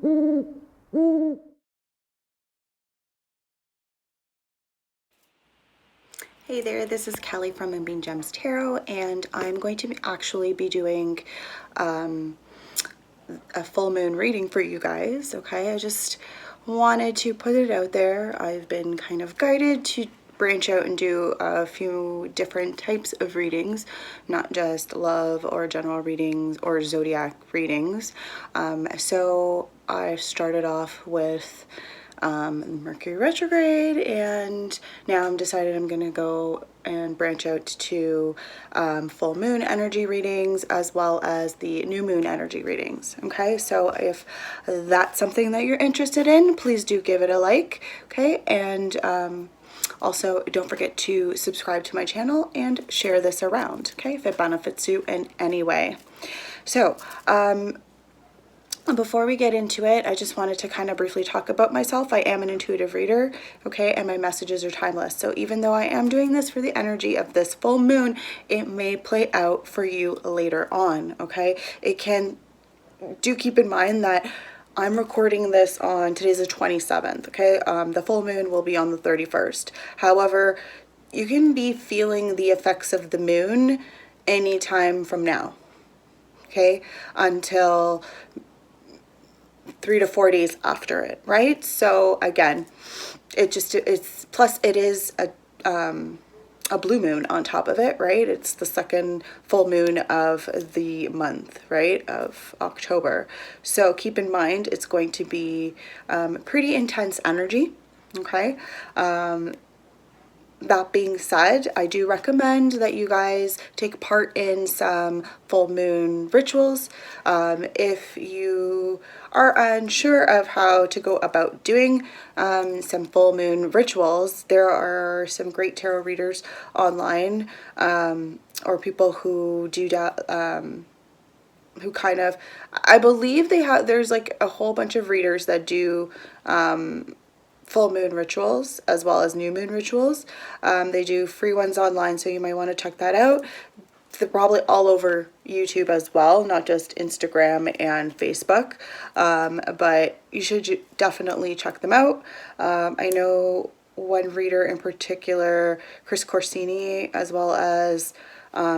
Hey there, this is Kelly from Moonbean Gems Tarot, and I'm going to actually be doing a full moon reading for you guys, okay? I just wanted to put it out there. I've been kind of guided to branch out and do a few different types of readings, not just love or general readings or zodiac readings. So I started off with Mercury retrograde, and now I'm decided I'm gonna go and branch out to full moon energy readings as well as the new moon energy readings. Okay, so if that's something that you're interested in, please do give it a like. Okay, and also don't forget to subscribe to my channel and share this around, okay, if it benefits you in any way. So before we get into it, I just wanted to kind of briefly talk about myself. I am an intuitive reader, okay, and my messages are timeless. So even though I am doing this for the energy of this full moon, it may play out for you later on, okay? Do keep in mind that I'm recording this on, today's the 27th, okay? The full moon will be on the 31st. However, you can be feeling the effects of the moon anytime from now, okay, until 3 to 4 days after it, right? So again, it's plus it is a blue moon on top of it, right? It's the second full moon of the month, right, of October. So keep in mind it's going to be pretty intense energy, okay? That being said, I do recommend that you guys take part in some full moon rituals. If you are unsure of how to go about doing some full moon rituals, there are some great tarot readers online, or people who do who kind of, I believe there's like a whole bunch of readers that do full moon rituals as well as new moon rituals. They do free ones online, so you might want to check that out. They're probably all over YouTube as well, not just Instagram and Facebook, but you should definitely check them out. I know one reader in particular, Chris Corsini, as well as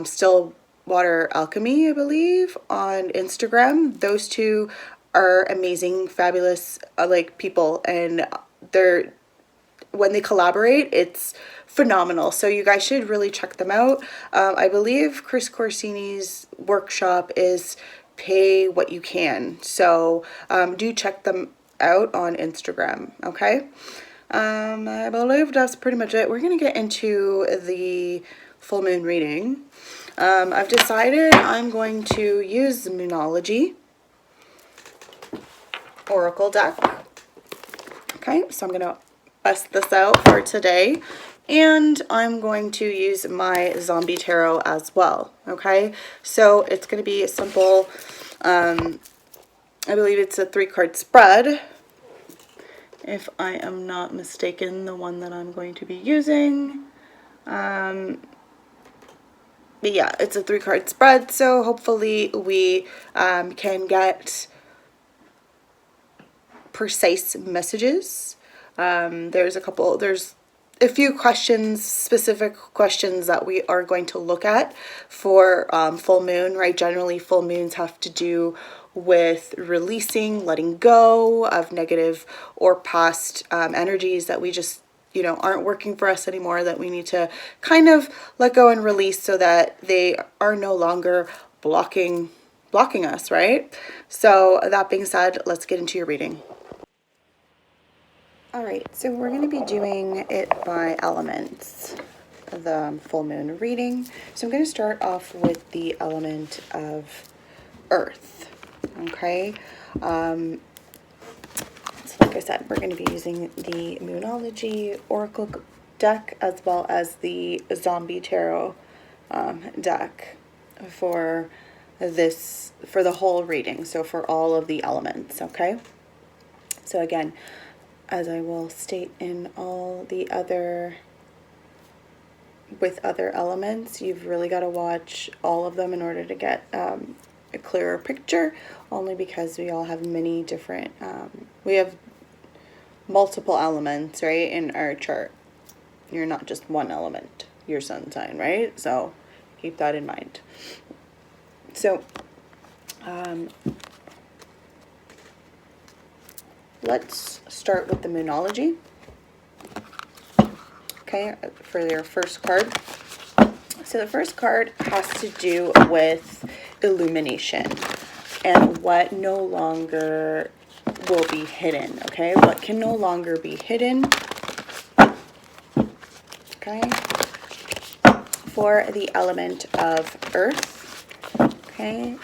Stillwater Alchemy, I believe, on Instagram. Those two are amazing, fabulous, like, people, and when they collaborate, it's phenomenal. So you guys should really check them out. I believe Chris Corsini's workshop is pay what you can. So do check them out on Instagram, okay? I believe that's pretty much it. We're going to get into the full moon reading. I've decided I'm going to use the Moonology Oracle deck. Okay, so I'm going to bust this out for today, and I'm going to use my Zombie Tarot as well, okay? So it's going to be a simple, I believe it's a 3-card spread, if I am not mistaken, the one that I'm going to be using. But yeah, it's a 3-card spread, so hopefully we can get precise messages. There's a few questions, specific questions that we are going to look at for full moon, right? Generally, full moons have to do with releasing, letting go of negative or past energies that we just, aren't working for us anymore, that we need to kind of let go and release so that they are no longer blocking us, right? So that being said, let's get into your reading. Alright, so we're going to be doing it by elements, the full moon reading. So I'm going to start off with the element of earth, okay? So like I said, we're going to be using the Moonology Oracle deck as well as the Zombie Tarot deck for the whole reading, so for all of the elements, okay? So again, as I will state in all the other elements, you've really got to watch all of them in order to get a clearer picture, only because we all have many different, we have multiple elements, right, in our chart. You're not just one element, your sun sign, right? So keep that in mind. So let's start with the Moonology. Okay, for your first card. So the first card has to do with illumination and what no longer will be hidden, okay? What can no longer be hidden, okay? For the element of earth, okay?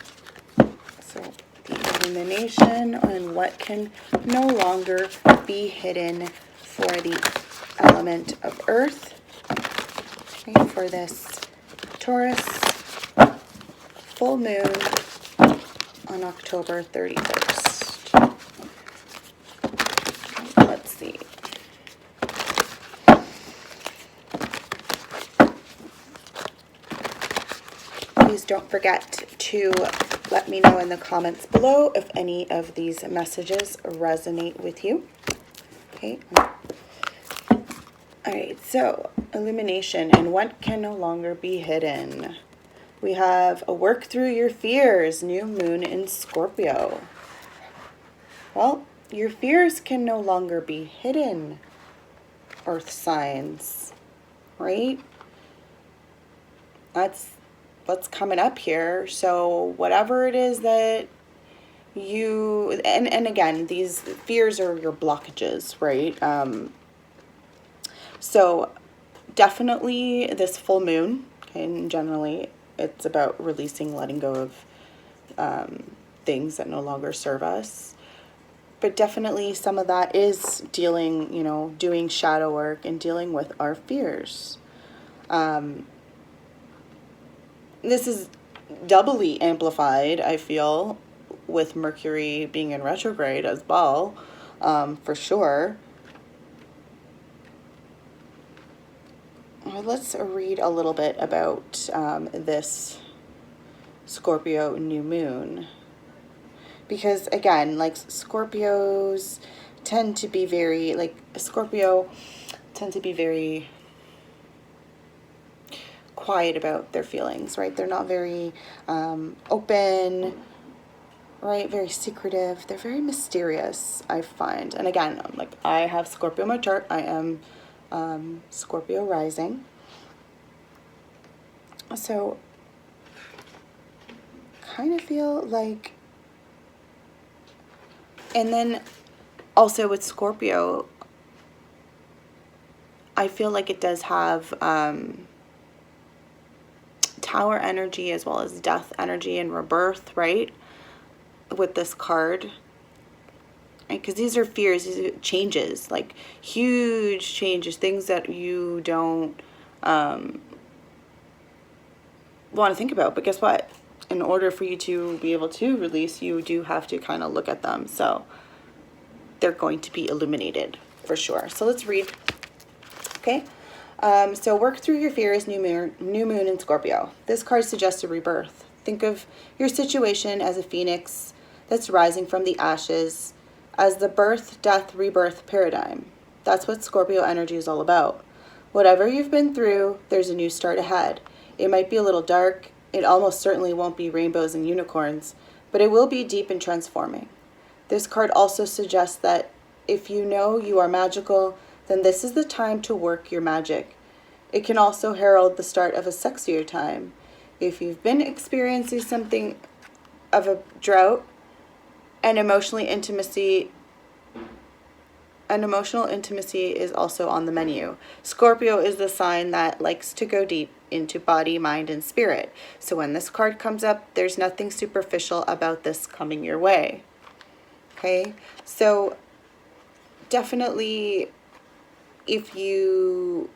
So the illumination and what can no longer be hidden for the element of earth, okay? For this Taurus full moon on October 31st. Let's see. Please don't forget to let me know in the comments below if any of these messages resonate with you. Okay. All right, so illumination and what can no longer be hidden. We have a work through your fears, new moon in Scorpio. Well, your fears can no longer be hidden, earth signs, right? That's what's coming up here. So whatever it is that you, and again, these fears are your blockages, right? So definitely this full moon, okay, and generally it's about releasing, letting go of things that no longer serve us. But definitely some of that is dealing, you know, doing shadow work and dealing with our fears. This is doubly amplified, I feel, with Mercury being in retrograde as well, for sure. Let's read a little bit about this Scorpio new moon. Because again, like Scorpios tend to be very, like Scorpio tend to be very quiet about their feelings, right? They're not very open, right? Very secretive. They're very mysterious, I find. And again, like I have Scorpio in my chart. I am Scorpio rising. So kind of feel like, and then also with Scorpio, I feel like it does have tower energy as well as death energy and rebirth, right? With this card. Because these are fears, these are changes, like huge changes, things that you don't want to think about. But guess what? In order for you to be able to release, you do have to kind of look at them. So they're going to be illuminated for sure. So let's read. Okay. So work through your fears, new moon in Scorpio. This card suggests a rebirth. Think of your situation as a phoenix that's rising from the ashes, as the birth, death, rebirth paradigm. That's what Scorpio energy is all about. Whatever you've been through, there's a new start ahead. It might be a little dark. It almost certainly won't be rainbows and unicorns, but it will be deep and transforming. This card also suggests that if you know you are magical, then this is the time to work your magic. It can also herald the start of a sexier time. If you've been experiencing something of a drought, and emotional intimacy is also on the menu. Scorpio is the sign that likes to go deep into body, mind, and spirit. So when this card comes up, there's nothing superficial about this coming your way. Okay, so definitely if you,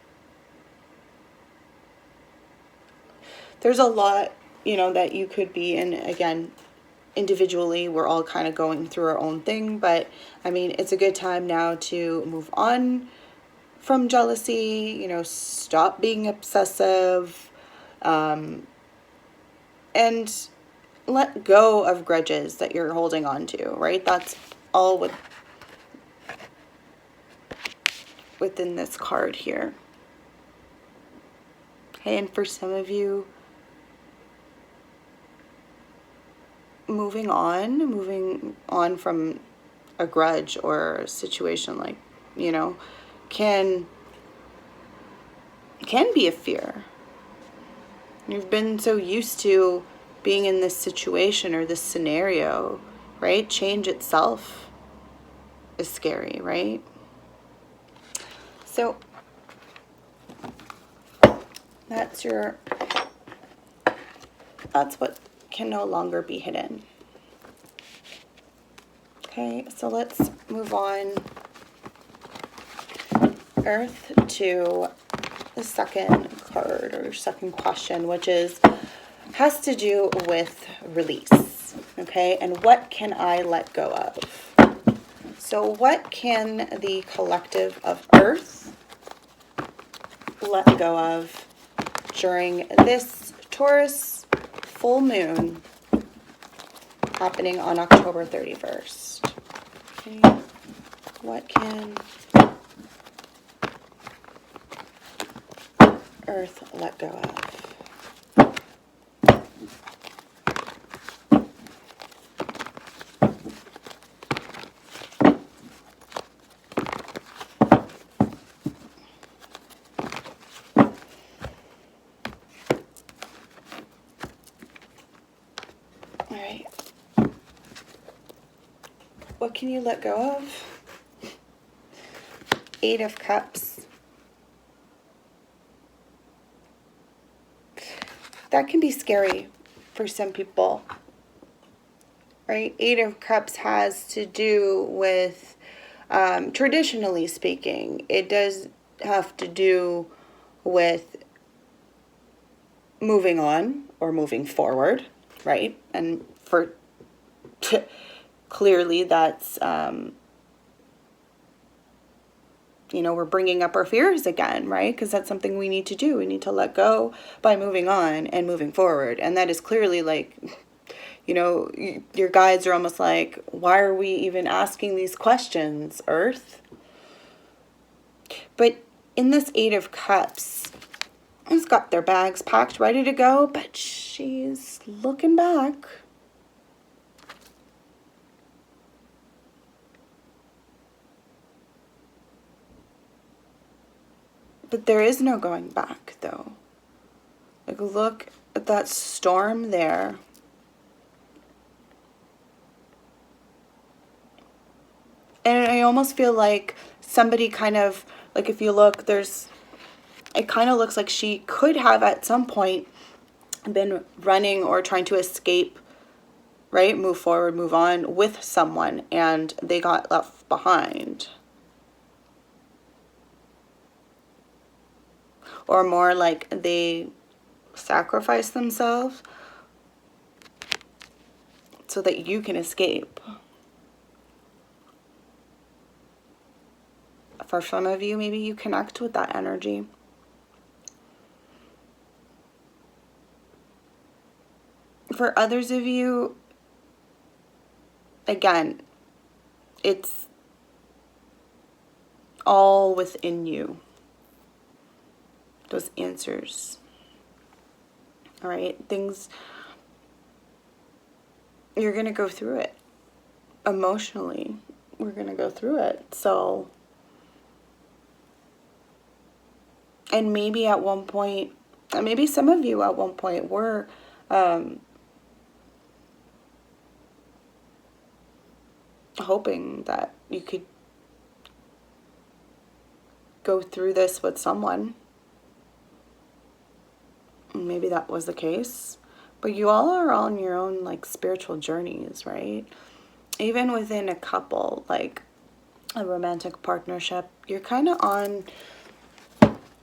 there's a lot, you know, that you could be in. Again, individually, we're all kind of going through our own thing, but I mean, it's a good time now to move on from jealousy, you know, stop being obsessive, and let go of grudges that you're holding on to, right? That's all within this card here. Okay, and for some of you, moving on from a grudge or a situation, like, you know, can be a fear. You've been so used to being in this situation or this scenario, right? Change itself is scary, right? So that's what can no longer be hidden. Okay, so let's move on, Earth, to the second card or second question, which has to do with release. Okay, and what can I let go of? So what can the collective of Earth let go of during this Taurus full moon happening on October 31st? Okay. What can Earth let go of? All right. What can you let go of? 8 of Cups. That can be scary for some people, right? 8 of Cups has to do with, traditionally speaking, it does have to do with moving on or moving forward, right? And for clearly that's, you know, we're bringing up our fears again, right? Because that's something we need to do. We need to let go by moving on and moving forward. And that is clearly like, you know, your guides are almost like, why are we even asking these questions, Earth? But in this 8 of Cups, has got their bags packed, ready to go, but she's looking back. But there is no going back, though. Like, look at that storm there. And I almost feel like somebody kind of, like, if you look, it kind of looks like she could have at some point been running or trying to escape, right? Move forward, move on with someone, and they got left behind. Or more like they sacrificed themselves so that you can escape. For some of you, maybe you connect with that energy. For others of you, again, it's all within you. Those answers. All right, things, you're going to go through it. Emotionally, we're going to go through it. So, and maybe at one point, maybe some of you at one point were hoping that you could go through this with someone. Maybe that was the case. But you all are on your own, like, spiritual journeys, right? Even within a couple, like a romantic partnership, you're kind of on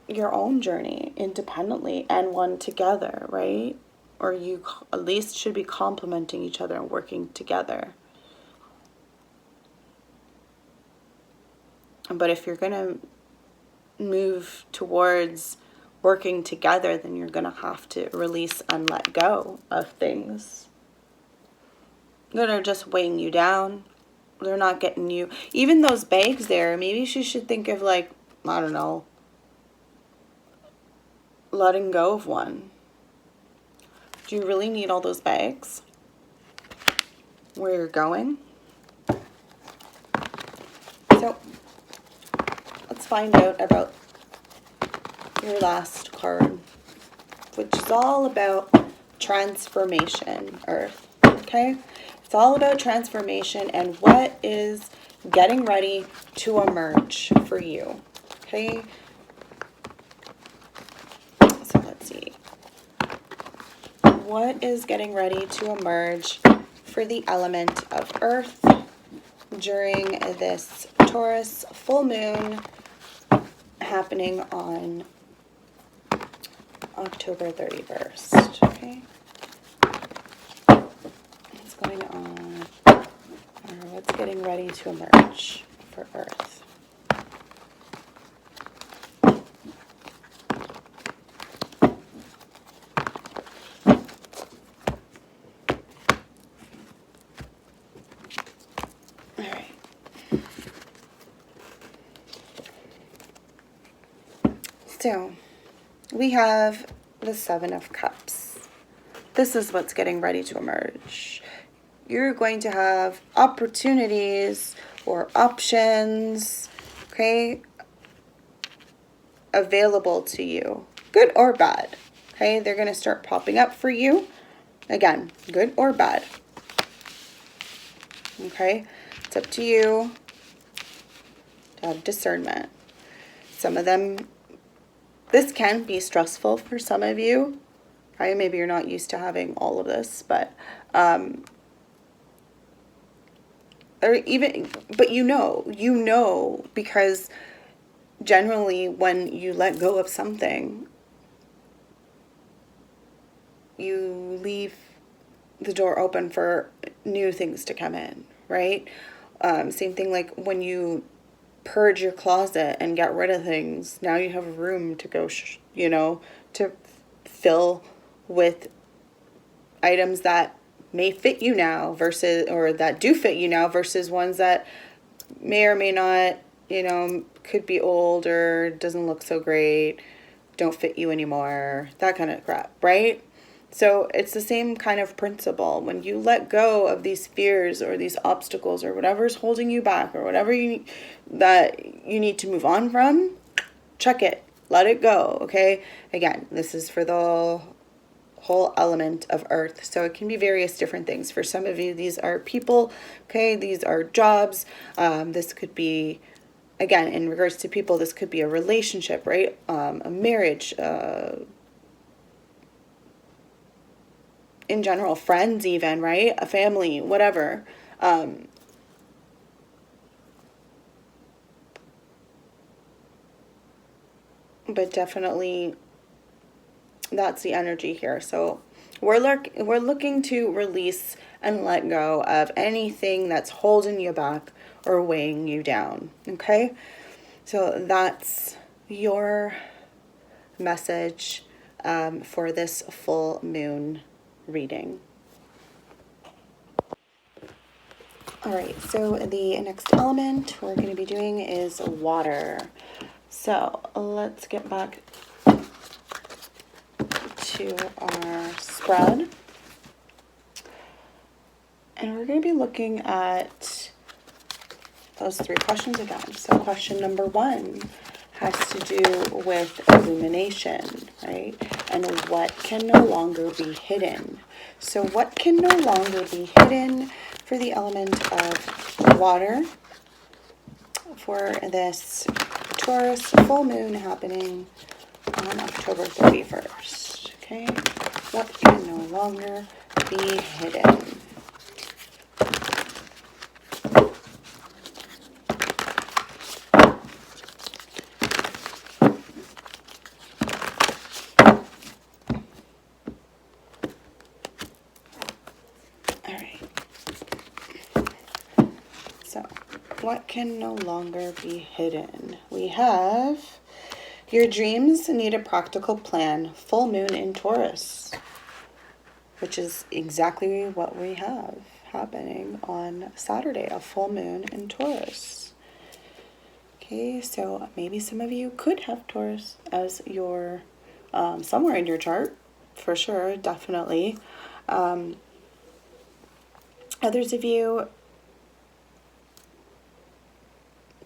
your own journey independently and one together, right? Or you at least should be complementing each other and working together. But if you're going to move towards working together, then you're going to have to release and let go of things. that are just weighing you down. They're not getting you. Even those bags there, maybe she should think of, like, I don't know, letting go of one. Do you really need all those bags where you're going? So let's find out about your last card, which is all about transformation, Earth. Okay? It's all about transformation and what is getting ready to emerge for you. Okay? So let's see. What is getting ready to emerge for the element of Earth during this Taurus full moon happening on October 31st? Okay? What's going on? Or what's getting ready to emerge for Earth? So, we have the Seven of Cups. This is what's getting ready to emerge. You're going to have opportunities or options, okay, available to you, good or bad, okay? They're going to start popping up for you, again, good or bad, okay? It's up to you to have discernment. Some of them, this can be stressful for some of you, right? Maybe you're not used to having all of this, but or even, but you know, because generally when you let go of something, you leave the door open for new things to come in, right? Same thing like when you purge your closet and get rid of things. Now you have room to go, to fill with items that may fit you now versus, or that do fit you now versus ones that may or may not, could be old or doesn't look so great, don't fit you anymore, that kind of crap, right? So it's the same kind of principle. When you let go of these fears or these obstacles or whatever's holding you back or whatever that you need to move on from, check it, let it go, okay? Again, this is for the whole element of Earth. So it can be various different things. For some of you, these are people, okay? These are jobs. This could be, again, in regards to people, this could be a relationship, right? A marriage, in general, friends even, right? A family, whatever. But definitely that's the energy here. So we're looking to release and let go of anything that's holding you back or weighing you down, okay? So that's your message for this full moon reading. All right, so the next element we're going to be doing is water. So let's get back to our spread. And we're going to be looking at those three questions again. So question number 1 has to do with illumination, right? And what can no longer be hidden. So what can no longer be hidden for the element of water for this Taurus full moon happening on October 31st, okay? What can no longer be hidden? What can no longer be hidden? We have your dreams need a practical plan. Full moon in Taurus, which is exactly what we have happening on Saturday, a full moon in Taurus. Okay, so maybe some of you could have Taurus as your, somewhere in your chart, for sure, definitely. Others of you,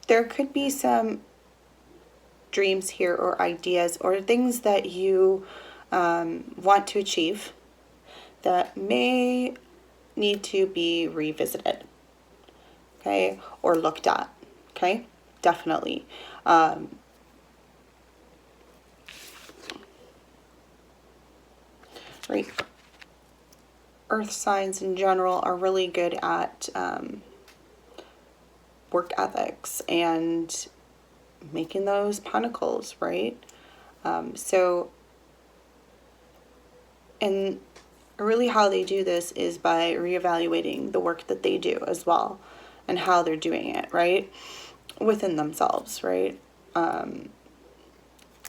there could be some dreams here or ideas or things that you want to achieve that may need to be revisited, okay, or looked at, okay, definitely. Right. Earth signs in general are really good at work ethics and making those pentacles, right? And really how they do this is by reevaluating the work that they do as well and how they're doing it, right? Within themselves, right? I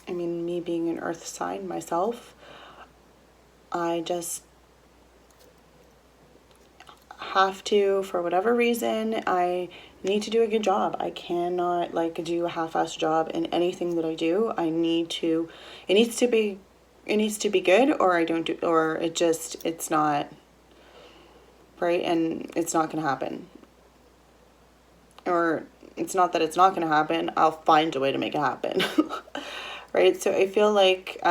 mean, me being an earth sign myself, I just have to, for whatever reason, I need to do a good job. I cannot like do a half-assed job in anything that I do. It needs to be good, or I don't do, or it's not right, and it's not going to happen. Or it's not that it's not going to happen. I'll find a way to make it happen. Right? So I feel like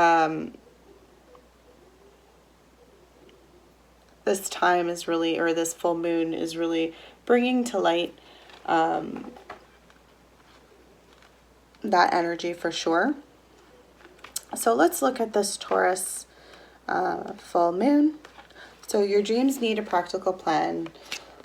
this time is really, or this full moon is really bringing to light that energy for sure. So let's look at this Taurus full moon. So your dreams need a practical plan.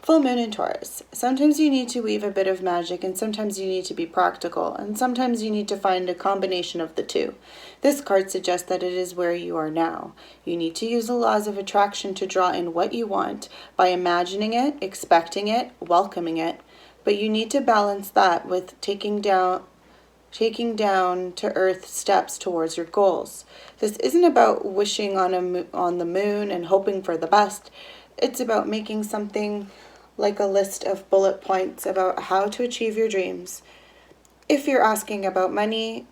Full moon in Taurus. Sometimes you need to weave a bit of magic, and sometimes you need to be practical, and sometimes you need to find a combination of the two. This card suggests that it is where you are now. You need to use the laws of attraction to draw in what you want by imagining it, expecting it, welcoming it, but you need to balance that with taking down to earth steps towards your goals. This isn't about wishing on the moon and hoping for the best. It's about making something like a list of bullet points about how to achieve your dreams. If you're asking about money,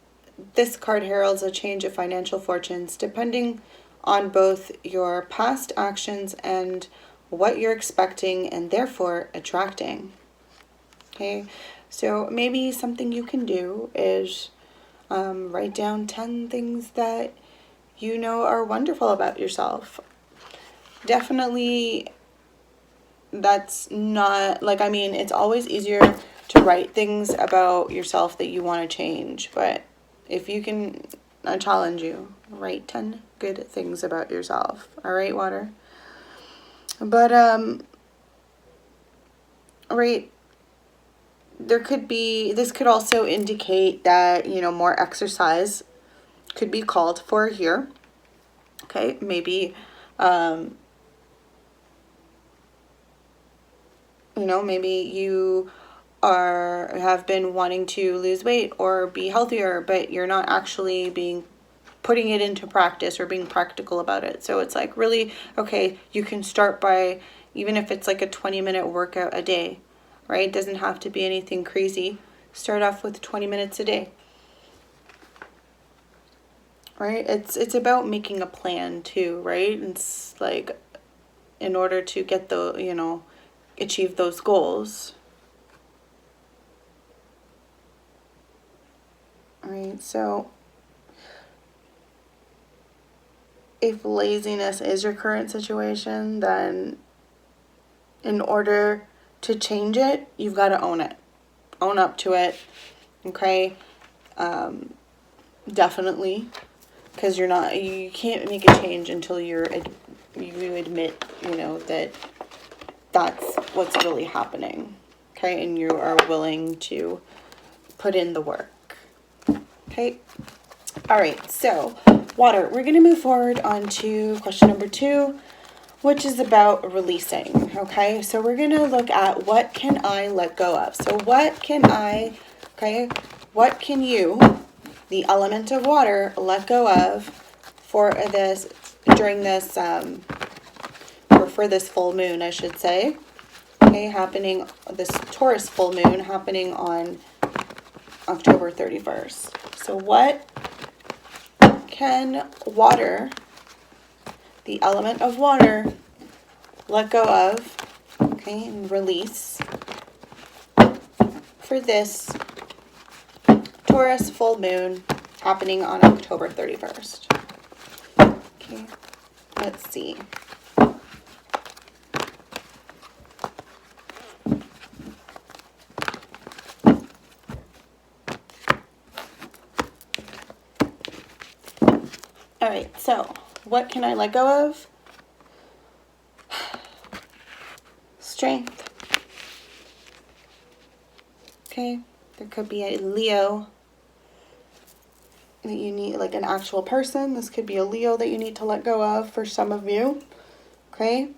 this card heralds a change of financial fortunes depending on both your past actions and what you're expecting and therefore attracting. Okay, so maybe something you can do is write down 10 things that you know are wonderful about yourself. Definitely, that's not, like, I mean, it's always easier to write things about yourself that you want to change, but if you can, I challenge you, write 10 good things about yourself. All right, water? But, right, this could also indicate that, more exercise could be called for here. Okay, maybe, maybe you have been wanting to lose weight or be healthier, but you're not actually putting it into practice or being practical about it. So it's like, really, okay, you can start by, even if it's like a 20-minute workout a day, right? It doesn't have to be anything crazy. Start off with 20 minutes a day. Right? It's about making a plan too, right? It's like, in order to get achieve those goals. All right, so if laziness is your current situation, then in order to change it, you've got to own it. Own up to it, okay? Definitely, because you can't make a change until you admit, that that's what's really happening, okay? And you are willing to put in the work, okay? All right, so water, we're going to move forward on to question number 2, which is about releasing, okay? So we're going to look at what can I let go of? So what can you, the element of water, let go of for this, during this, or for this full moon, I should say. Okay, happening, this Taurus full moon happening on October 31st. So what can water, the element of water, let go of, okay, and release for this Taurus full moon happening on October 31st? Okay, let's see. All right, so what can I let go of? Strength. Okay, there could be a Leo that you need, like an actual person. This could be a Leo that you need to let go of for some of you. Okay.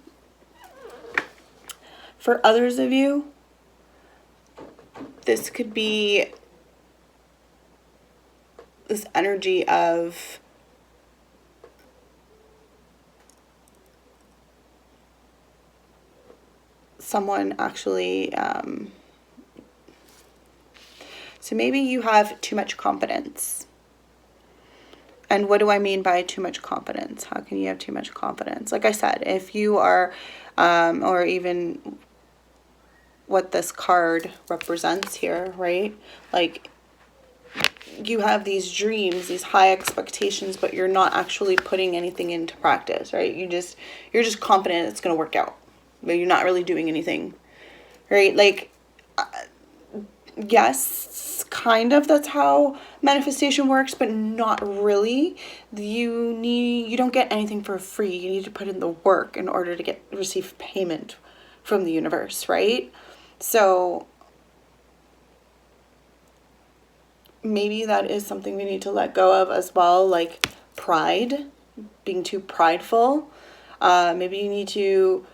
For others of you, this could be this energy of someone actually, so maybe you have too much confidence. And what do I mean by too much confidence? How can you have too much confidence? Like I said, if you are, or even what this card represents here, right? Like, you have these dreams, these high expectations, but you're not actually putting anything into practice, right? You're just confident it's going to work out, but you're not really doing anything, right? Like, yes, kind of, that's how manifestation works, but not really. You don't get anything for free. You need to put in the work in order to receive payment from the universe, right? So maybe that is something we need to let go of as well, like pride, being too prideful. Maybe you need to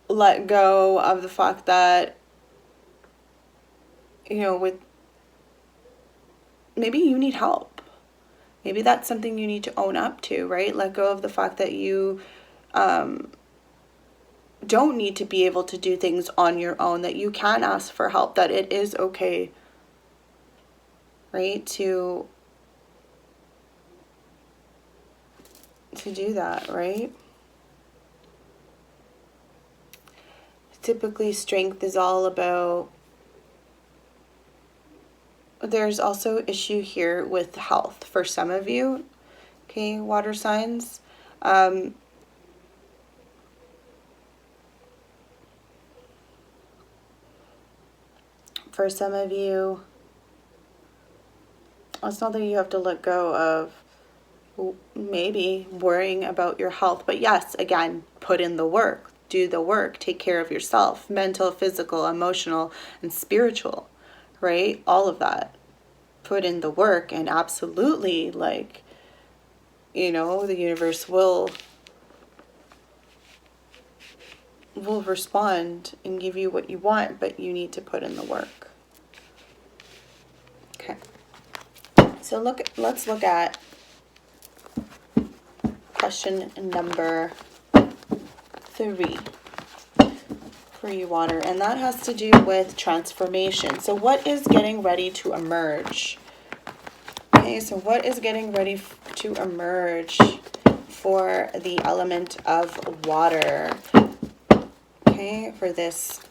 let go of the fact that, you know, maybe you need help. Maybe that's something you need to own up to, right? Let go of the fact that you don't need to be able to do things on your own, that you can ask for help, that it is okay, right, to do that, right? Typically, strength is all about, there's also issue here with health for some of you, okay, water signs. For some of you, it's not that you have to let go of maybe worrying about your health, but yes, again, put in the work, do the work, take care of yourself, mental, physical, emotional, and spiritual, right? All of that. Put in the work, and absolutely, like, you know, the universe will respond and give you what you want, but you need to put in the work. Okay. So let's look at question number 3 for you, water, and that has to do with transformation. So what is getting ready to emerge? Okay, so what is getting ready to emerge for the element of water? Okay, for this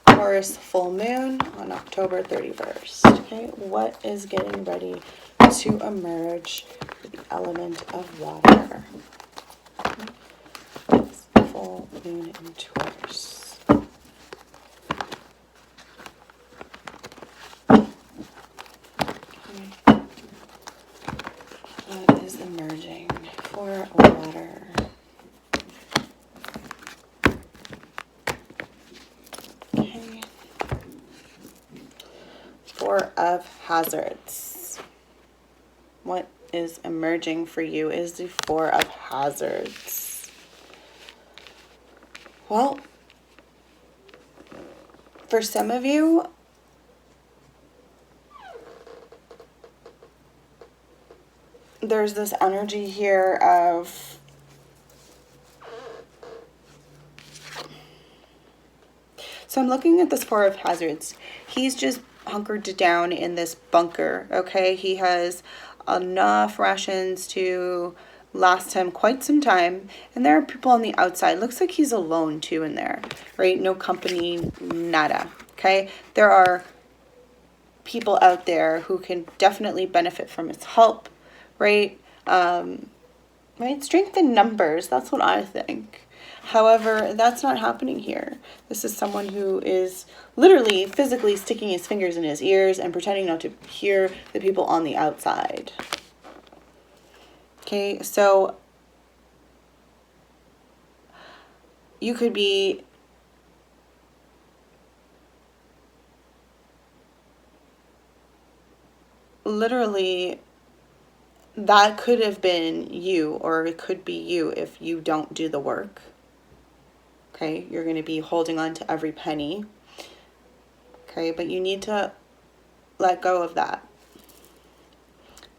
Taurus full moon on October 31st. Okay, what is getting ready to emerge for the element of water? Full moon in Taurus. Okay. What is emerging for water? Okay. 4 of Hazards. What is emerging for you is the 4 of Hazards. Well, for some of you, there's this energy here of So I'm looking at this Four of Hazards. He's just hunkered down in this bunker, okay? He has enough rations to last him quite some time, and there are people on the outside. Looks like he's alone too in there, right? No company, nada, okay? There are people out there who can definitely benefit from his help, right? Right? Strength in numbers, that's what I think. However, that's not happening here. This is someone who is literally physically sticking his fingers in his ears and pretending not to hear the people on the outside. Okay, so you could be literally, that could have been you, or it could be you if you don't do the work. Okay, you're going to be holding on to every penny. Okay, but you need to let go of that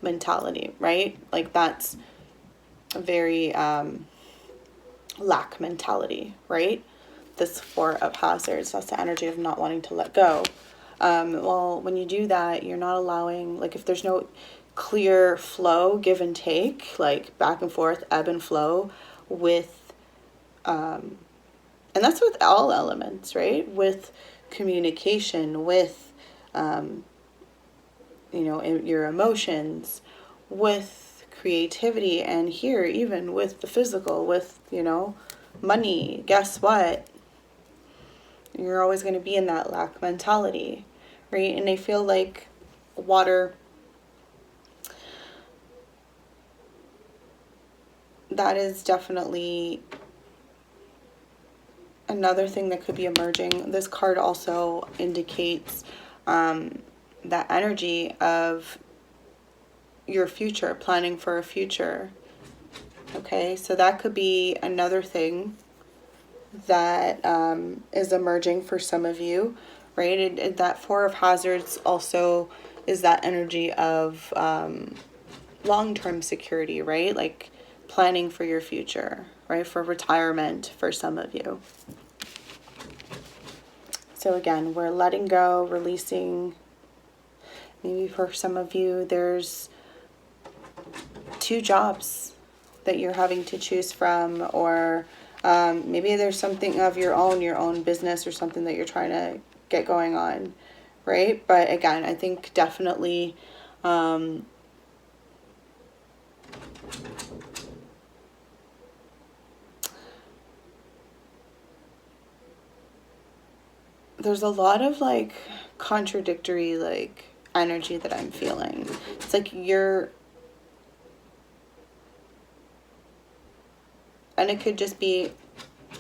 mentality, right? Like that's a very lack mentality, right? This Four of Hazards, that's the energy of not wanting to let go. Well, when you do that, you're not allowing, like if there's no clear flow, give and take, like back and forth, ebb and flow with, and that's with all elements, right? With communication, with, you know, your emotions, with creativity, and here even with the physical, with, you know, money. Guess what? You're always going to be in that lack mentality, right? And I feel like water, that is definitely another thing that could be emerging. This card also indicates that energy of your future, planning for a future. Okay, so that could be another thing that is emerging for some of you, right? That Four of Hazards also is that energy of long-term security, right? Like planning for your future, right? For retirement for some of you. So again, we're letting go, releasing. Maybe for some of you, there's 2 jobs that you're having to choose from, or maybe there's something of your own business or something that you're trying to get going on, right? But again, I think definitely there's a lot of like contradictory like energy that I'm feeling. It's like you're, and it could just be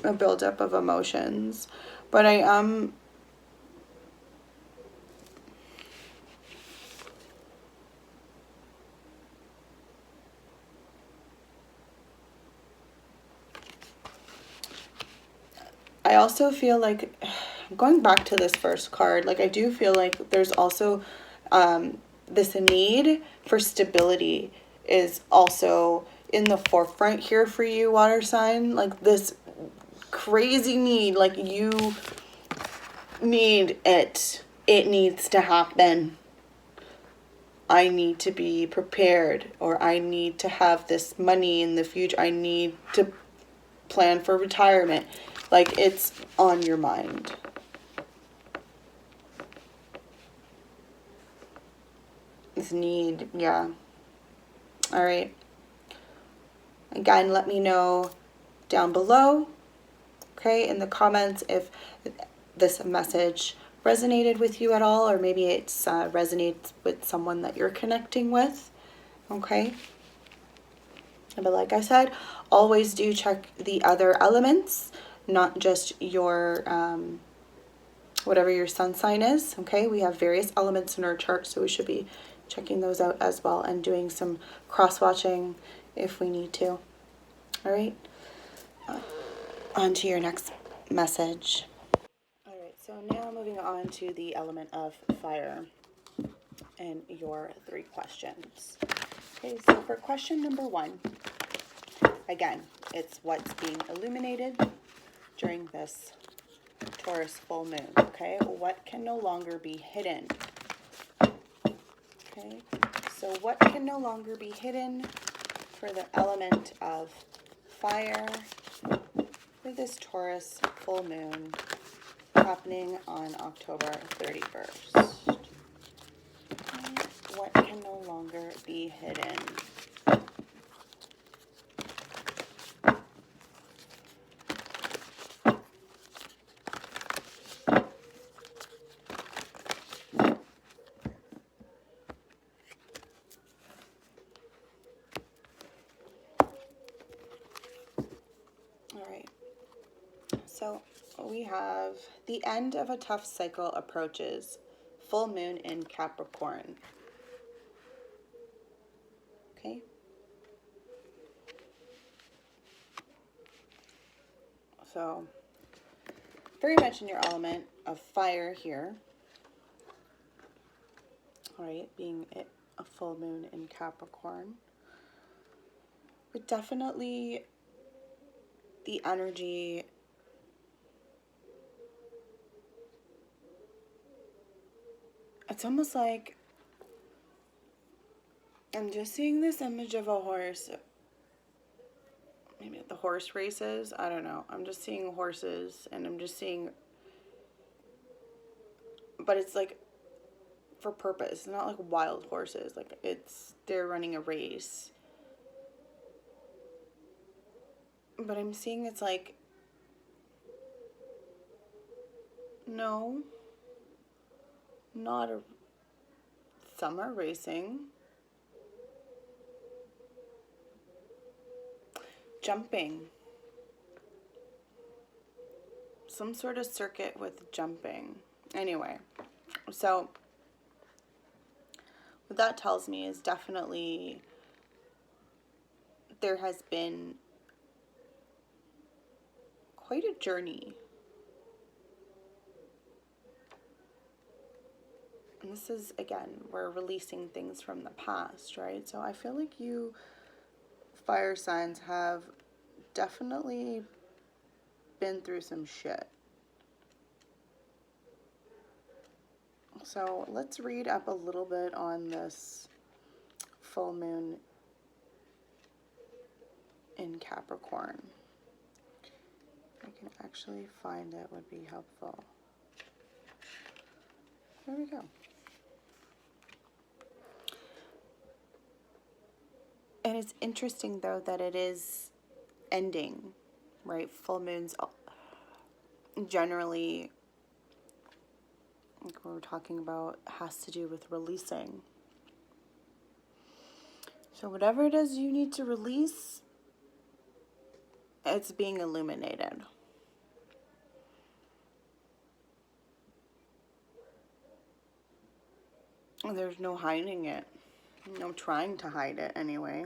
a buildup of emotions, but I also feel like, going back to this first card, like I do feel like there's also this need for stability is also in the forefront here for you, water sign. Like this crazy need, like you need it. It needs to happen. I need to be prepared, or I need to have this money in the future. I need to plan for retirement. Like it's on your mind. This need, yeah. All right. Again, let me know down below, okay, in the comments if this message resonated with you at all, or maybe it's resonates with someone that you're connecting with, okay? But like I said, always do check the other elements, not just your whatever your sun sign is, okay? We have various elements in our chart, so we should be checking those out as well and doing some cross-watching if we need to. All right, on to your next message. All right, so now moving on to the element of fire and your 3 questions. Okay, so for question number 1, again, it's what's being illuminated during this Taurus full moon, okay? What can no longer be hidden? Okay, so what can no longer be hidden for the element of fire for this Taurus full moon happening on October 31st? Okay, what can no longer be hidden? All right, so we have the end of a tough cycle approaches, full moon in Capricorn. Okay. So, very much in your element of fire here. All right, being a full moon in Capricorn. But definitely the energy it's almost like I'm just seeing this image of a horse. Maybe at the horse races. I don't know. I'm just seeing horses and I'm just seeing, but it's like for purpose. It's not like wild horses. Like they're running a race. But I'm seeing it's like, no, not a summer racing. Jumping. Some sort of circuit with jumping. Anyway, so what that tells me is definitely there has been quite a journey. And this is, again, we're releasing things from the past, right? So I feel like you fire signs have definitely been through some shit. So let's read up a little bit on this full moon in Capricorn. If I can actually find it would be helpful. There we go. And it's interesting though that it is ending, right? Full moons generally, like we were talking about, has to do with releasing. So whatever it is you need to release, it's being illuminated. There's no hiding it. No trying to hide it anyway.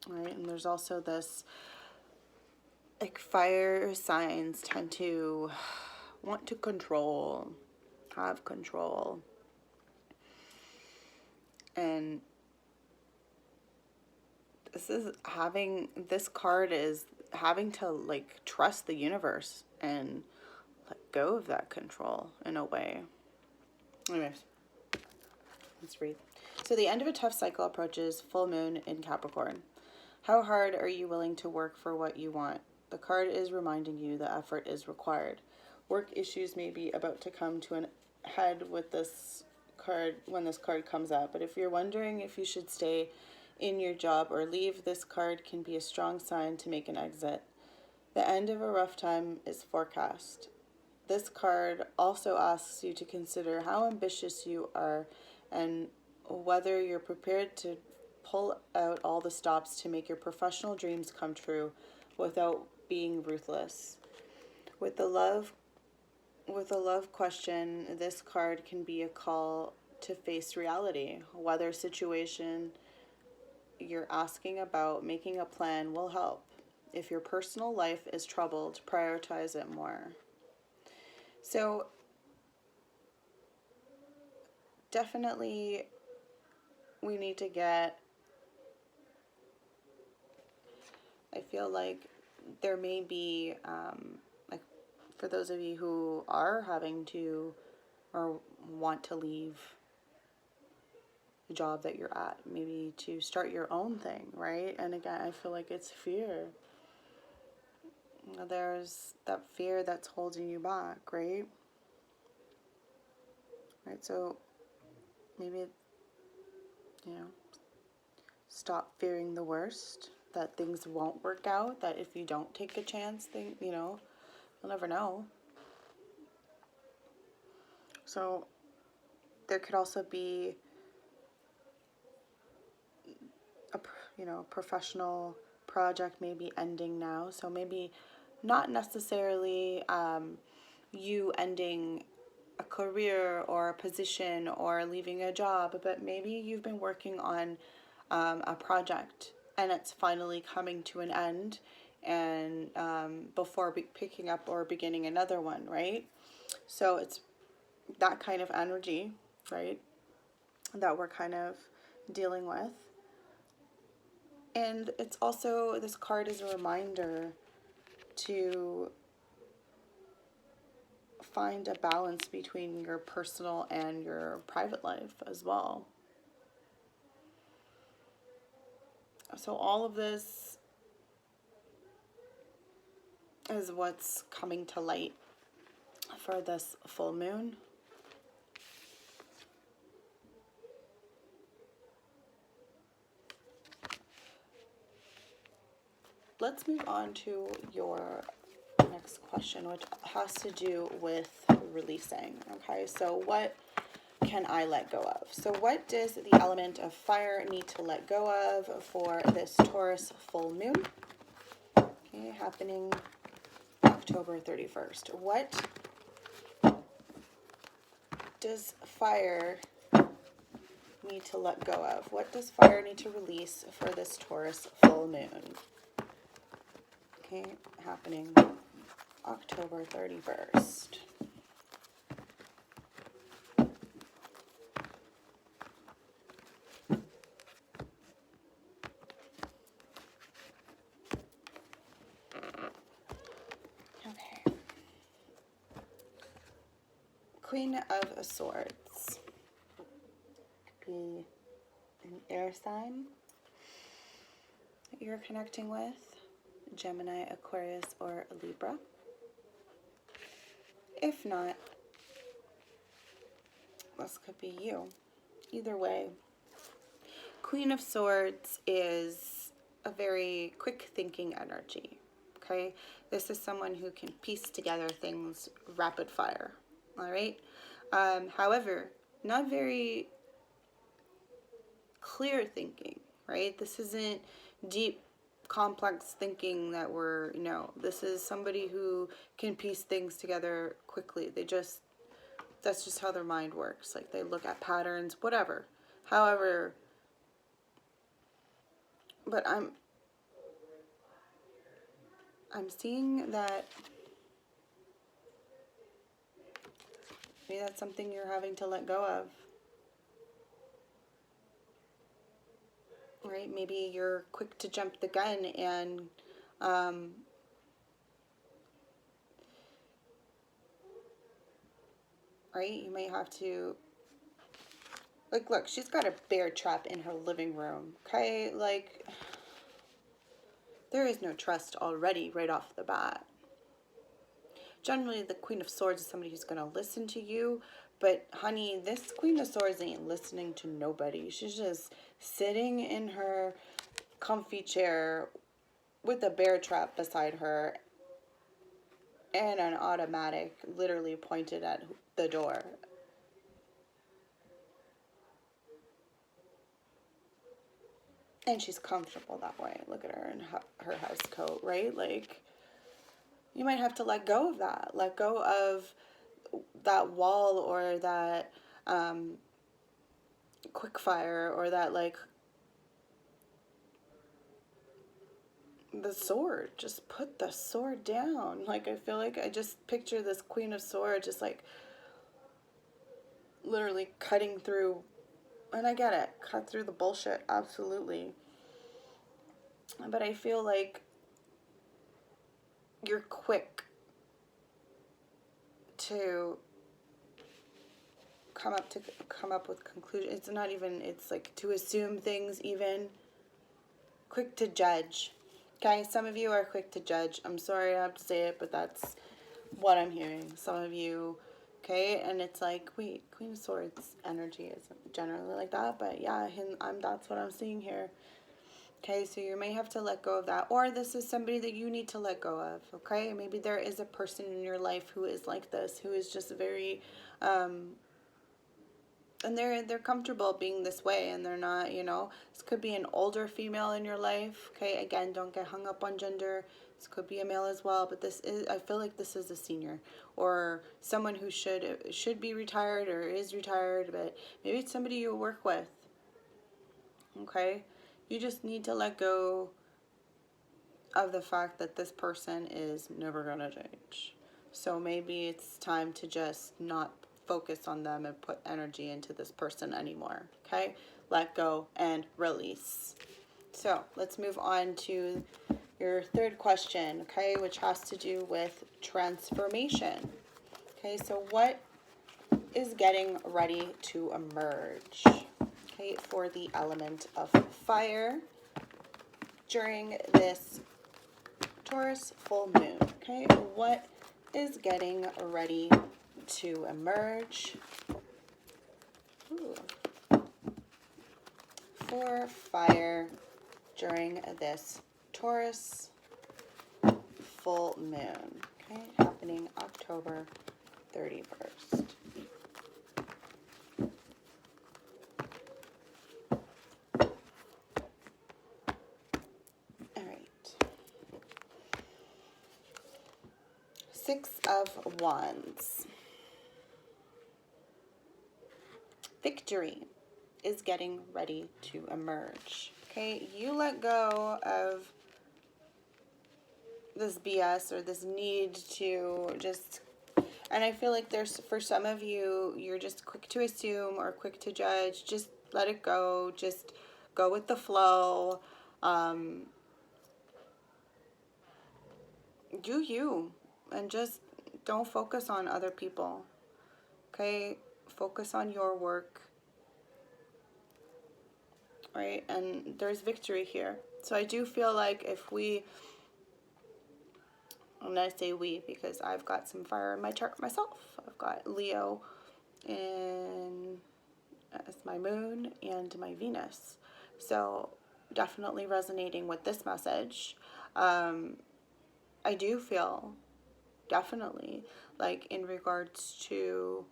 Right, and there's also this, like fire signs tend to want to control, have control. And this card is having to like trust the universe and let go of that control in a way. Anyways, let's read. So the end of a tough cycle approaches, full moon in Capricorn. How hard are you willing to work for what you want? The card is reminding you the effort is required. Work issues may be about to come to an head with this card when this card comes up. But if you're wondering if you should stay in your job or leave, this card can be a strong sign to make an exit. The end of a rough time is forecast. This card also asks you to consider how ambitious you are and whether you're prepared to pull out all the stops to make your professional dreams come true without being ruthless. With the love question, this card can be a call to face reality. Whether situation you're asking about, making a plan will help. If your personal life is troubled, prioritize it more. So definitely we need to get I feel like there may be, like, for those of you who are having to or want to leave the job that you're at, maybe to start your own thing, right? And again, I feel like it's fear. There's that fear that's holding you back, right? Right, so maybe, you know, stop fearing the worst, that things won't work out, that if you don't take a chance, you know, you'll never know. So there could also be a, you know, professional project maybe ending now. So maybe not necessarily you ending a career or a position or leaving a job, but maybe you've been working on a project and it's finally coming to an end, and before picking up or beginning another one, right? So it's that kind of energy, right, that we're kind of dealing with. And it's also, this card is a reminder to find a balance between your personal and your private life as well. So all of this is what's coming to light for this full moon. Let's move on to your next question, which has to do with releasing. Okay, so what can I let go of? So what does the element of fire need to let go of for this Taurus full moon? Okay, happening October 31st. What does fire need to let go of? What does fire need to release for this Taurus full moon? Okay, happening October 31st. Okay. Queen of Swords. Could be an air sign that you're connecting with. Gemini, Aquarius, or Libra. If not, this could be you. Either way, Queen of Swords is a very quick thinking energy. Okay, this is someone who can piece together things rapid fire. All right. However, not very clear thinking. Right. This isn't deep, complex thinking that we're, you know, this is somebody who can piece things together quickly. That's just how their mind works. Like, they look at patterns, whatever. However, but I'm seeing that maybe that's something you're having to let go of. Right? Maybe you're quick to jump the gun and right? You might have to, like, look, she's got a bear trap in her living room. Okay? Like, there is no trust already right off the bat. Generally, the Queen of Swords is somebody who's going to listen to you. But, honey, this Queen of Swords ain't listening to nobody. She's just sitting in her comfy chair with a bear trap beside her and an automatic literally pointed at the door. And she's comfortable that way. Look at her in her house coat, right? Like, you might have to let go of that. Let go of that wall or that quick fire or that, like, the sword. Just put the sword down. Like, I feel like I just picture this Queen of Swords just, like, literally cutting through. And I get it. Cut through the bullshit. Absolutely. But I feel like you're quick to come up with conclusions. It's not even, it's like to assume things even. Quick to judge. Okay, some of you are quick to judge. I'm sorry I have to say it, but that's what I'm hearing. Some of you, okay, and it's like, wait, Queen of Swords energy isn't generally like that, but yeah, that's what I'm seeing here. Okay, so you may have to let go of that, or this is somebody that you need to let go of, okay? Maybe there is a person in your life who is like this, who is just very, and they're comfortable being this way, and they're not, you know, this could be an older female in your life, okay? Again, don't get hung up on gender. This could be a male as well, but this is, I feel like this is a senior or someone who should be retired or is retired, but maybe it's somebody you work with, okay? You just need to let go of the fact that this person is never going to change. So maybe it's time to just not focus on them and put energy into this person anymore, okay? Let go and release. So let's move on to your third question, okay, which has to do with transformation. Okay, so what is getting ready to emerge, okay, for the element of fire during this Taurus full moon, okay? What is getting ready to emerge for fire during this Taurus full moon, okay? Happening October 31st. Six of Wands. Victory is getting ready to emerge. Okay, you let go of this BS or this need to just, and I feel like there's, for some of you, you're just quick to assume or quick to judge. Just let it go. Just go with the flow. Do you, and just don't focus on other people, okay? Focus on your work, right? And there's victory here. So I do feel like if we, I'm going to say we because I've got some fire in my chart myself. I've got Leo as my moon and my Venus. So definitely resonating with this message. I do feel definitely like in regards to,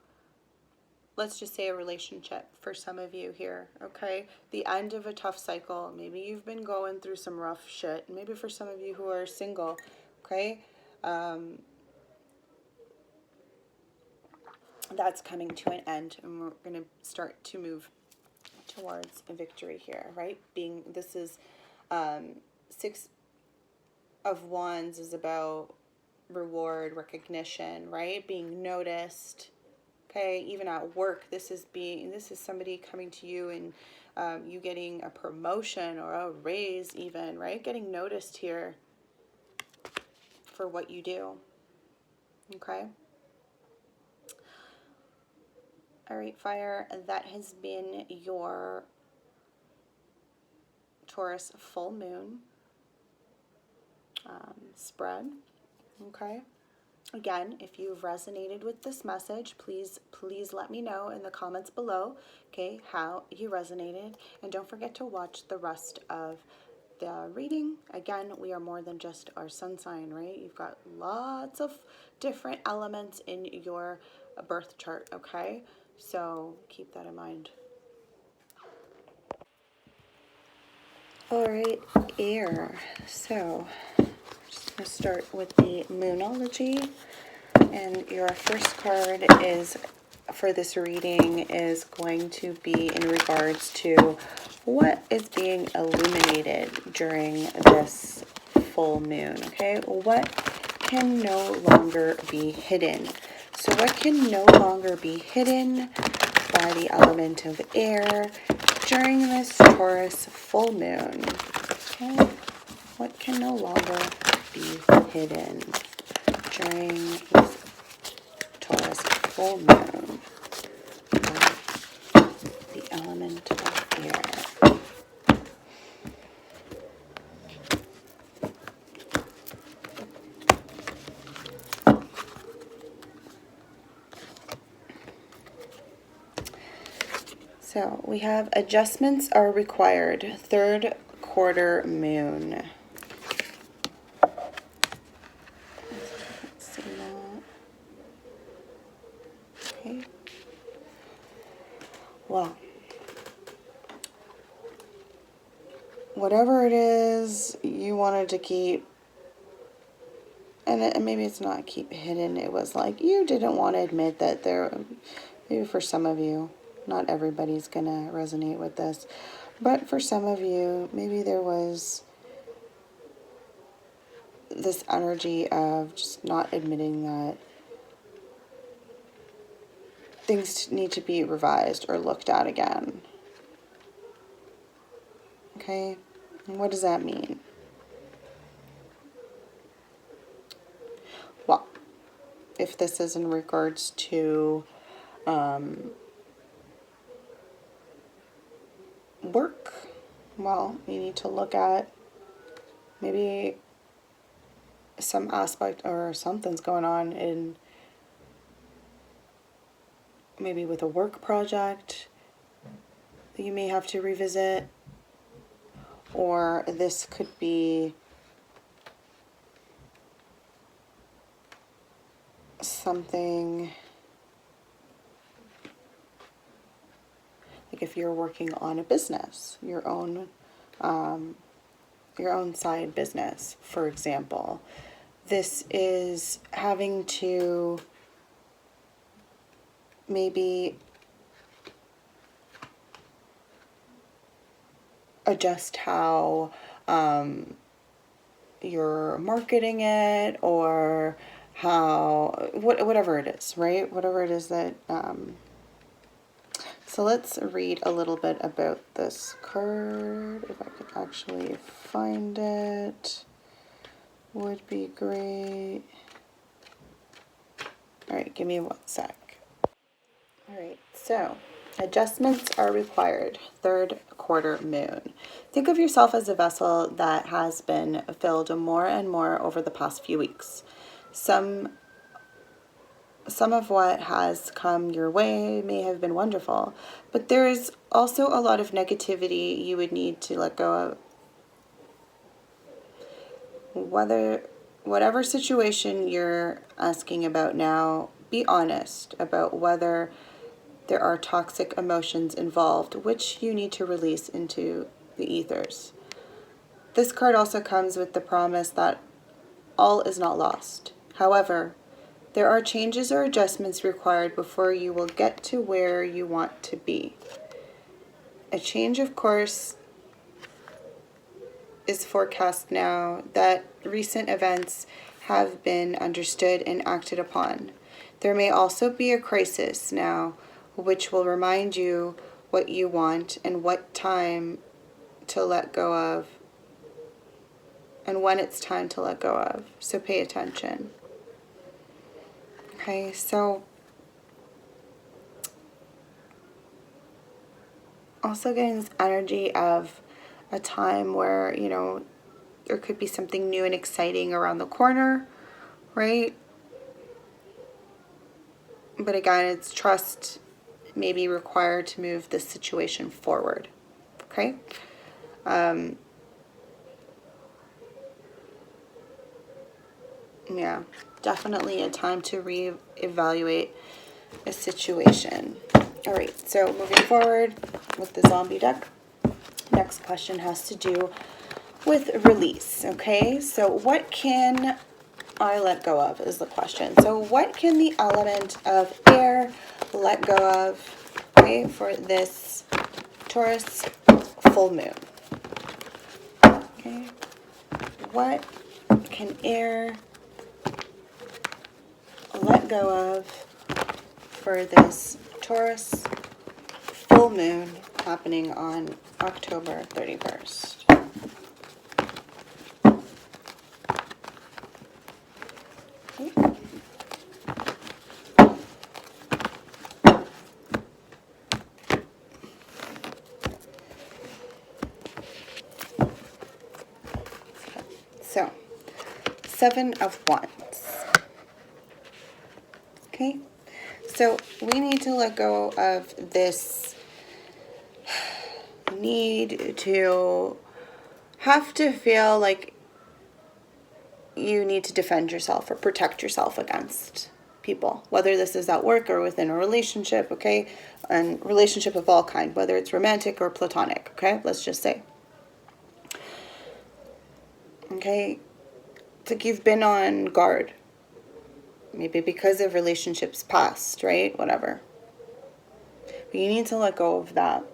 let's just say a relationship for some of you here, okay? The end of a tough cycle. Maybe you've been going through some rough shit. Maybe for some of you who are single, okay? That's coming to an end, and we're going to start to move towards a victory here, right? This is Six of Wands is about reward, recognition, right? Being noticed. Okay, even at work, this is somebody coming to you and you getting a promotion or a raise even, right? Getting noticed here for what you do. Okay. All right, fire, that has been your Taurus full moon spread. Okay. Again, if you've resonated with this message, please let me know in the comments below, okay, how you resonated. And don't forget to watch the rest of the reading. Again, we are more than just our sun sign, right? You've got lots of different elements in your birth chart, okay? So keep that in mind. All right, air. So I'm just going to start with the Moonology. And your first card is, for this reading, is going to be in regards to what is being illuminated during this full moon, okay? What can no longer be hidden? So what can no longer be hidden by the element of air during this Taurus full moon? Okay? What can no longer be hidden? during this Taurus full moon, the element of air. So we have adjustments are required, third quarter moon. Let's see that. Okay. Well, whatever it is you wanted to keep, and maybe it's not keep hidden, it was like you didn't want to admit that there, maybe for some of you, not everybody's gonna resonate with this, but for some of you, maybe there was this energy of just not admitting that things need to be revised or looked at again. Okay, and what does that mean? Well, if this is in regards to work, well, you need to look at maybe some aspect or something's going on in maybe with a work project that you may have to revisit, or this could be something like if you're working on a business, your own side business, for example. This is having to maybe adjust how you're marketing it, or how, whatever it is, right? Whatever it is that, so let's read a little bit about this card. If I could actually find it, would be great. All right, give me 1 sec. All right, so adjustments are required, third quarter moon. Think of yourself as a vessel that has been filled more and more over the past few weeks. Some of what has come your way may have been wonderful, but there is also a lot of negativity you would need to let go of. Whatever situation you're asking about now, be honest about whether there are toxic emotions involved, which you need to release into the ethers. This card also comes with the promise that all is not lost. However, there are changes or adjustments required before you will get to where you want to be. A change of course is forecast now that recent events have been understood and acted upon. There may also be a crisis now, which will remind you what you want and what time to let go of, and when it's time to let go of. So pay attention. Okay, so also getting this energy of a time where, you know, there could be something new and exciting around the corner, right? But again, it's trust may be required to move this situation forward. Okay? Yeah, definitely a time to reevaluate a situation. All right, so moving forward with the zombie deck, next question has to do with release. Okay, so what can I let go of is the question. So what can the element of air let go of, okay, for this Taurus full moon? Okay, what can air let go of for this Taurus full moon happening on October 31st? Okay. Seven of Wands. Okay, so we need to let go of this need to have to feel like you need to defend yourself or protect yourself against people, whether this is at work or within a relationship, okay? And relationship of all kind, whether it's romantic or platonic, okay? Let's just say. Okay? It's like you've been on guard. Maybe because of relationships past, right? Whatever. But you need to let go of that.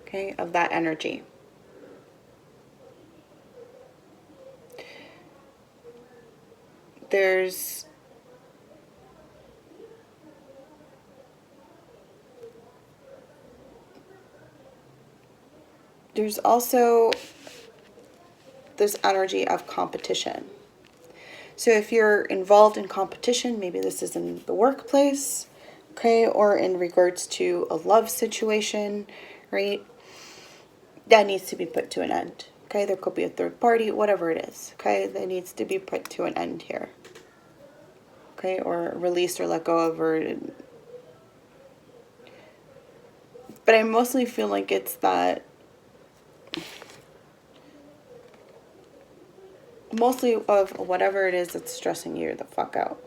Okay? Of that energy. There's also this energy of competition. So if you're involved in competition, maybe this is in the workplace, okay, or in regards to a love situation, right? That needs to be put to an end, okay? There could be a third party, whatever it is, okay? That needs to be put to an end here, okay? Or released or let go of, or... But I mostly feel like it's that... Mostly of whatever it is that's stressing you the fuck out.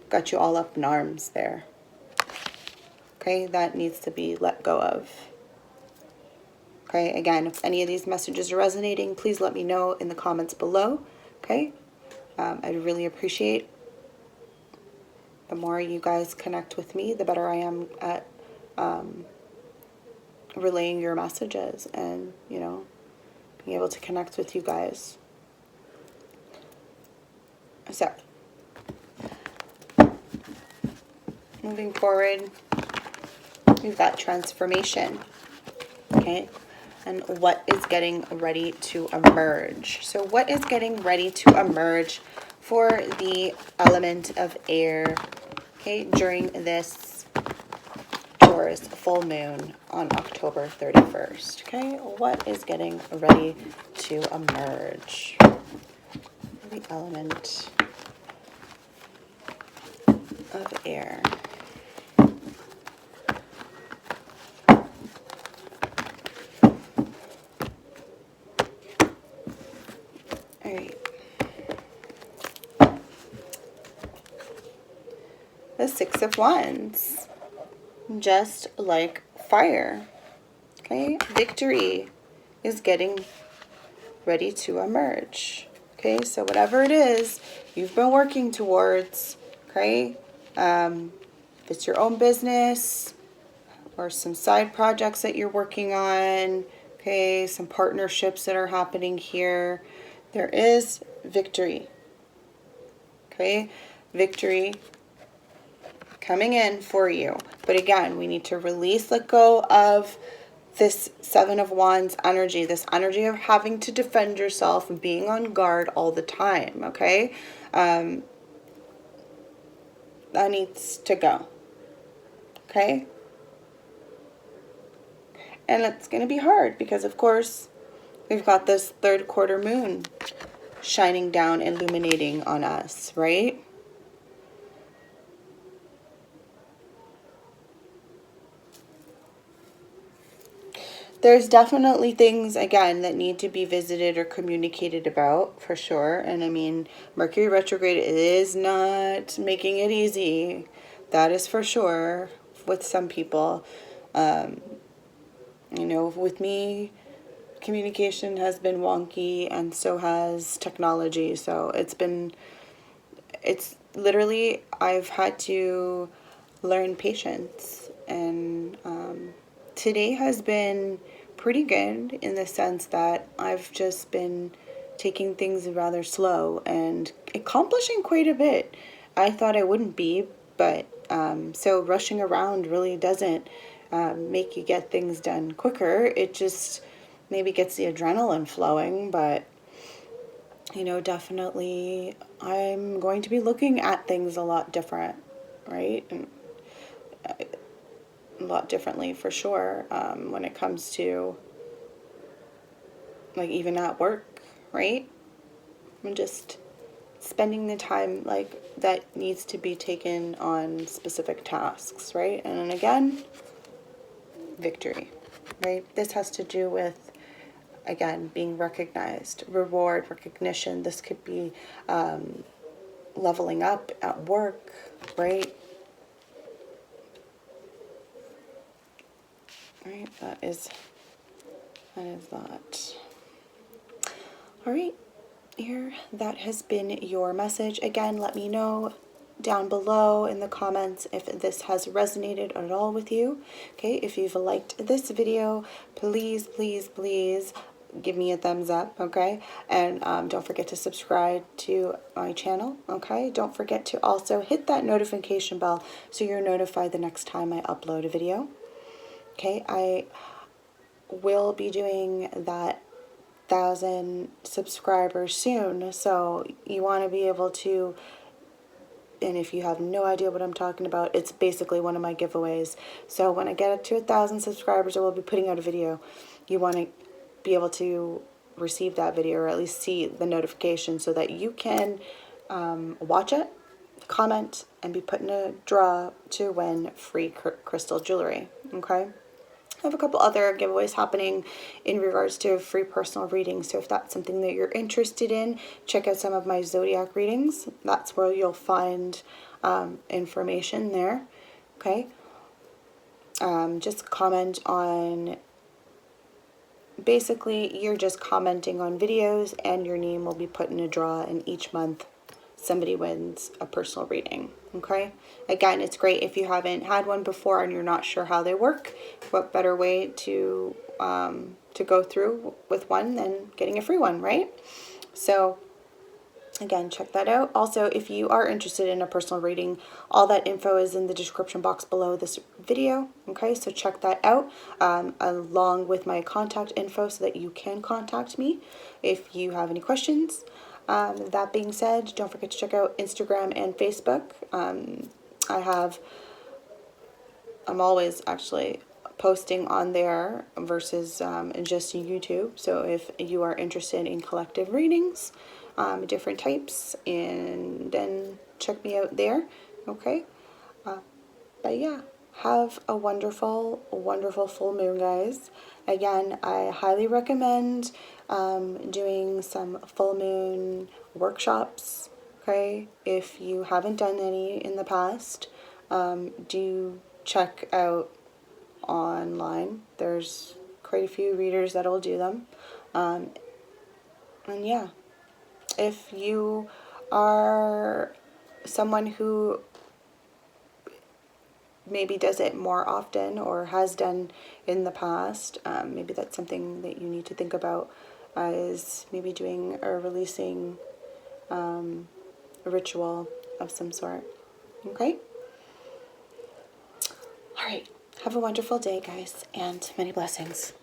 Got you all up in arms there. Okay, that needs to be let go of. Okay, again, if any of these messages are resonating, please let me know in the comments below. Okay, I'd really appreciate. The more you guys connect with me, the better I am at relaying your messages and, you know, being able to connect with you guys. So, moving forward, we've got transformation. Okay, and what is getting ready to emerge. So what is getting ready to emerge for the element of air, okay, during this Taurus full moon on October 31st, okay? What is getting ready to emerge? The element of air. All right. The Six of Wands. Just like fire. Okay? Victory is getting ready to emerge. Okay? So whatever it is you've been working towards, okay? If it's your own business or some side projects that you're working on, okay? Some partnerships that are happening here. There is victory. Okay? Victory coming in for you. But again, we need to release, let go of this Seven of Wands energy, this energy of having to defend yourself and being on guard all the time, okay? That needs to go, okay? And it's going to be hard because, of course, we've got this third quarter moon shining down, illuminating on us, right? There's definitely things, again, that need to be visited or communicated about, for sure. And I mean, Mercury retrograde is not making it easy. That is for sure with some people. You know, with me, communication has been wonky, and so has technology. So it's literally, I've had to learn patience. And today has been pretty good in the sense that I've just been taking things rather slow and accomplishing quite a bit. I thought I wouldn't be, but so rushing around really doesn't make you get things done quicker. It just maybe gets the adrenaline flowing, but you know, definitely I'm going to be looking at things a lot different, right? And a lot differently for sure when it comes to like even at work, right? And just spending the time like that needs to be taken on specific tasks, right? And then again, victory, right? This has to do with, again, being recognized, reward, recognition. This could be leveling up at work, right? Right, that is that. All right, here, that has been your message. Again, let me know down below in the comments if this has resonated at all with you. Okay, if you've liked this video, please, please, please give me a thumbs up, okay? And don't forget to subscribe to my channel, okay? Don't forget to also hit that notification bell so you're notified the next time I upload a video. Okay, I will be doing that 1,000 subscribers soon, so you want to be able to, and if you have no idea what I'm talking about, it's basically one of my giveaways. So when I get up to 1,000 subscribers, I will be putting out a video. You want to be able to receive that video, or at least see the notification, so that you can watch it, comment, and be put in a draw to win free crystal jewelry, okay? I have a couple other giveaways happening in regards to free personal readings. So if that's something that you're interested in, check out some of my zodiac readings. That's where you'll find information there. Okay. Just comment on, basically you're just commenting on videos and your name will be put in a draw, and each month somebody wins a personal reading. Okay, again, it's great if you haven't had one before and you're not sure how they work. What better way to go through with one than getting a free one, right? So again, check that out. Also, if you are interested in a personal reading, all that info is in the description box below this video. Okay, so check that out along with my contact info so that you can contact me if you have any questions. That being said, don't forget to check out Instagram and Facebook. I'm always actually posting on there versus just YouTube. So if you are interested in collective readings, different types, and then check me out there. Okay. But yeah, have a wonderful, wonderful full moon, guys. Again, I highly recommend doing some full moon workshops, okay? If you haven't done any in the past, do check out online. There's quite a few readers that'll do them. And yeah, if you are someone who maybe does it more often or has done in the past, maybe that's something that you need to think about, is maybe doing or releasing a ritual of some sort. Okay? All right. Have a wonderful day, guys, and many blessings.